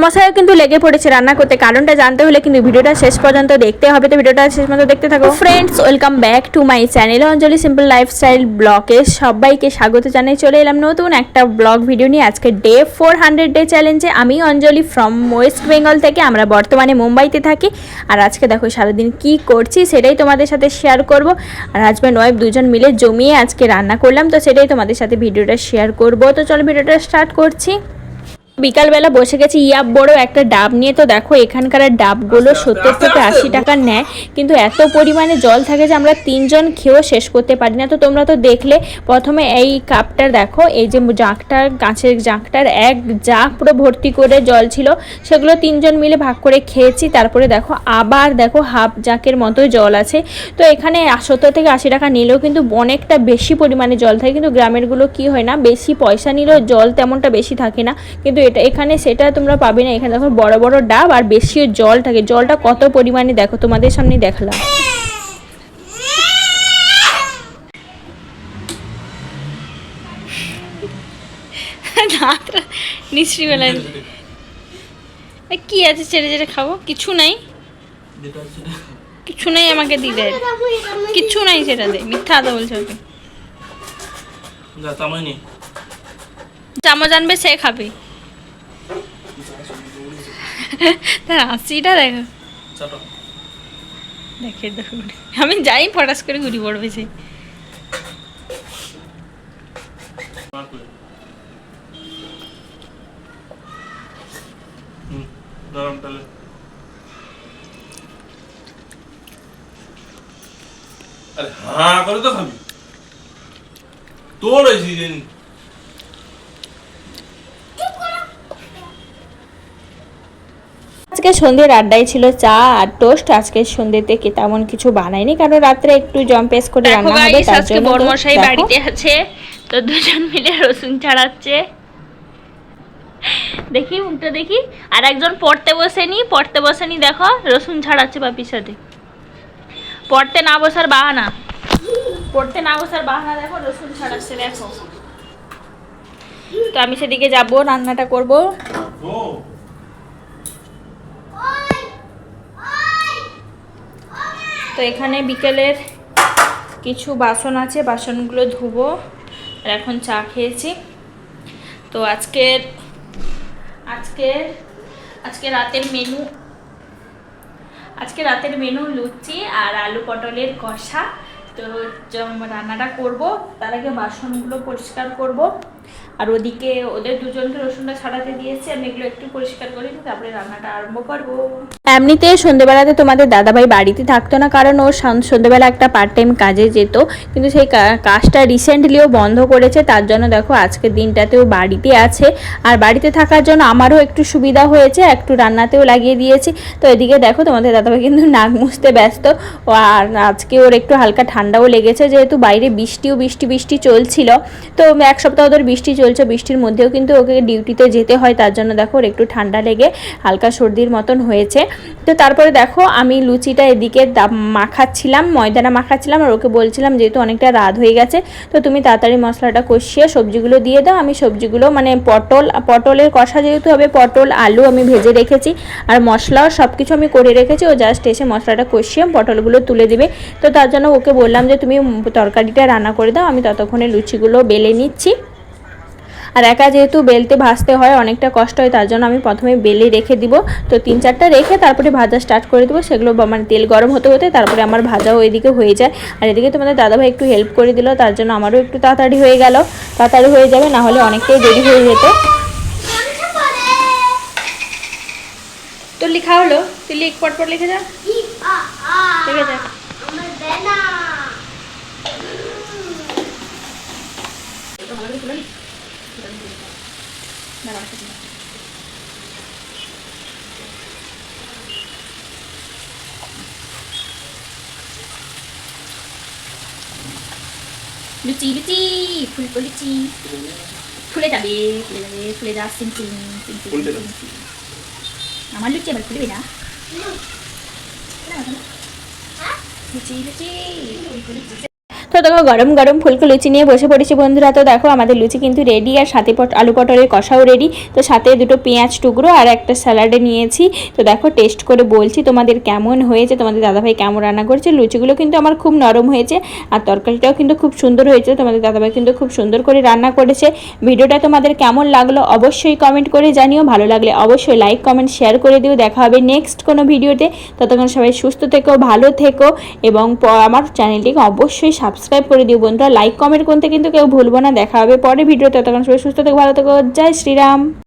মশাইও কিন্তু লেগে পড়েছে রান্না করতে। কারণটা জানতে হলে কিন্তু ভিডিওটা শেষ পর্যন্ত দেখতে হবে। তো ভিডিওটা শেষ পর্যন্ত দেখতে থাকো। Friends, welcome back to my channel Anjali simple lifestyle ব্লগে সবাইকে স্বাগত জানাই। চলে এলাম নতুন একটা ব্লগ ভিডিও নিয়ে। আজকে ডে 400 ডে চ্যালেঞ্জে আমি অঞ্জলি ফ্রম ওয়েস্ট বেঙ্গল থেকে। আমরা বর্তমানে মুম্বাইতে থাকি। আর আজকে দেখো সারাদিন কি করছি সেটাই তোমাদের সাথে শেয়ার করব। আর হাজব্যান্ড ওয়াইফ দুজন মিলে জমিয়ে আজকে রান্না করলাম, তো সেটাই তোমাদের সাথে ভিডিওটা শেয়ার করব। তো চলো ভিডিওটা স্টার্ট করছি। বিকালবেলা বসে গেছি ইয়াব বড় একটা ডাব নিয়ে। তো দেখো এখানকার ডাবগুলো 70 থেকে 80 টাকা নেয়, কিন্তু এত পরিমাণে জল থাকে যে আমরা 3 জন খেয়েও শেষ করতে পারি না। তো তোমরা তো দেখলে প্রথমে এই কাপটার দেখো, এই যে জাঁকটার কাঁচের জাঁকটার এক জাঁক পুরো ভর্তি করে জল ছিল, সেগুলো 3 জন মিলে ভাগ করে খেয়েছি। তারপরে দেখো আবার দেখো হাফ জাঁকের মতো জল আছে। তো এখানে 70 থেকে 80 টাকা নিলেও কিন্তু অনেকটা বেশি পরিমাণে জল থাকে, কিন্তু গ্রামেরগুলো কি হয় না, বেশি পয়সা নিলেও জল তেমনটা বেশি থাকে না, কিন্তু এটা এখানে সেটা তোমরা পাবে না। এখানে দেখো বড় বড় ডাব আর বেশি জল থাকে। জলটা কত পরিমাণে দেখো, তোমাদের সামনে দেখলাম। নিশ্চয়ই বেলায় কি আছে ছেড়ে ছেড়ে খাবো, কিছু নাই, কিছু নাই, আমাকে দিলে কিছু নাই, সেটা দে। মিথ্যা আদা বলছে ওকে। চামচ আনবে, সে খাবে। তার হাসিটা দেখো, দেখে দেখো, আমি যাই ফটাস করে ঘুরি পড়বে সে। আরে হ্যাঁ করে তো খাবি তোর ওই সিজন। আজকে সন্ধ্যের আড্ডায় ছিল চা আর টোস্ট। আজকে সন্ধ্যেতে কি তেমন কিছু বানাইনি, কারণ রাত্রে একটু জম্পেস করে রান্না হবে, তার জন্য। বড়মশাই বাড়িতে আছে, তো দুজন মিলে রসুন ছাড়াচ্ছে। দেখি মুখটা দেখি। আর একজন পড়তে বসেনি, দেখো রসুন ছাড়াচ্ছে বাপির সাথে। পড়তে না বসার বাহানা, দেখো রসুন ছাড়াচ্ছে, দেখো। তো আমি সেদিকে যাব, রান্নাটা করব। তো এখানে বিকেলের কিছু বাসন আছে, বাসনগুলো ধুবো। আর এখন চা খেয়েছি। তো আজকে রাতের মেনু লুচি আর আলু পটলের কষা। তো রান্নাটা করব, তার আগে বাসনগুলো পরিষ্কার করব। আর ওদিকে ওদের দুজনকে রসুনটা ছাড়াতে দিয়েছি, আমি এগুলো একটু পরিষ্কার করি, তারপরে রান্নাটা আরম্ভ করব। এমনিতে সন্ধ্যেবেলাতে তোমাদের দাদাভাই বাড়িতে থাকতো না, কারণ ও সন্ধ্যেবেলা একটা পার্ট টাইম কাজে যেত, কিন্তু সেই কাজটা রিসেন্টলিও বন্ধ করেছে। তার জন্য দেখো আজকের দিনটাতেও বাড়িতে আছে। আর বাড়িতে থাকার জন্য আমারও একটু সুবিধা হয়েছে, একটু রান্নাতেও লাগিয়ে দিয়েছি। তো এদিকে দেখো তোমাদের দাদাভাই কিন্তু নাক মুছতে ব্যস্ত। আর আজকে ওর একটু হালকা ঠান্ডাও লেগেছে, যেহেতু বাইরে বৃষ্টি চলছিল। তো এক সপ্তাহ ধরে বৃষ্টি চলছে, বৃষ্টির মধ্যেও কিন্তু ওকে ডিউটিতে যেতে হয়, তার জন্য দেখো ওর একটু ঠান্ডা লেগে হালকা সর্দির মতন হয়েছে। তো তারপরে দেখো আমি লুচিটা এদিকে ময়দাটা মাখাচ্ছিলাম, আর ওকে বলছিলাম যেহেতু অনেকটা রাত হয়ে গেছে, তো তুমি তাড়াতাড়ি মশলাটা কষিয়ে সবজিগুলো দিয়ে দাও। আমি সবজিগুলো মানে পটলের কষা যেহেতু হবে, পটল আলু আমি ভেজে রেখেছি, আর মশলাও সব কিছু আমি করে রেখেছি। ও জাস্ট এসে মশলাটা কষিয়ে পটলগুলো তুলে দিবে। তো তার জন্য ওকে বললাম যে তুমি তরকারিটা রান্না করে দাও, আমি ততক্ষণে লুচিগুলো বেলে নিচ্ছি। আর একা যেহেতু বেলতে ভাজতে হয়, অনেকটা কষ্ট হয়, তার জন্য আমি প্রথমে বেলে রেখে দিব। তো 3-4টা রেখে তারপরে ভাজা স্টার্ট করে দেবো। সেগুলো মানে তেল গরম হতে তারপরে আমার ভাজাও এদিকে হয়ে যায়। আর এদিকে তোমাদের দাদাভাই একটু হেল্প করে দিল, তার জন্য আমারও একটু তাড়াতাড়ি হয়ে গেল। তাড়াতাড়ি হয়ে যাবে, না হলে অনেকটাই দেরি হয়ে যেত। তো লেখা হলো, তুই লিখ, পটপট লিখে যা, লিখে যা। লুচি লুচি ফুলে যাবে, ফুলে যা, আমার লুচি আবার ফুলবে না। তো দেখো গরম গরম ফুলকো লুচি নিয়ে বসে পড়েছি বন্ধুরা। তো দেখো আমাদের লুচি কিন্তু রেডি, আর সাথে আলু পটলের কষাও রেডি। তো সাথে দুটো পেঁয়াজ টুকরো আর একটা স্যালাডে নিয়েছি। তো দেখো টেস্ট করে বলছি তোমাদের কেমন হয়েছে, তোমাদের দাদাভাই কেমন রান্না করেছে। লুচিগুলো কিন্তু আমার খুব নরম হয়েছে, আর তরকারিটাও কিন্তু খুব সুন্দর হয়েছে। তোমাদের দাদাভাই কিন্তু খুব সুন্দর করে রান্না করেছে। ভিডিওটা তোমাদের কেমন লাগলো অবশ্যই কমেন্ট করে জানিও, ভালো লাগলে অবশ্যই লাইক কমেন্ট শেয়ার করে দিও। দেখা হবে নেক্সট কোনো ভিডিওতে। ততক্ষণ সবাই সুস্থ থেকো, ভালো থেকো, এবং আমার চ্যানেলটিকে অবশ্যই সাবস্ক্রাইব করে দিও বন্ধুরা। লাইক কমেন্ট করতে কিন্তু কেউ ভুলবো না। দেখা হবে পরে ভিডিও। ততক্ষণ সবাই সুস্থ থেকো, ভালো থেকো। জয় শ্রীরাম।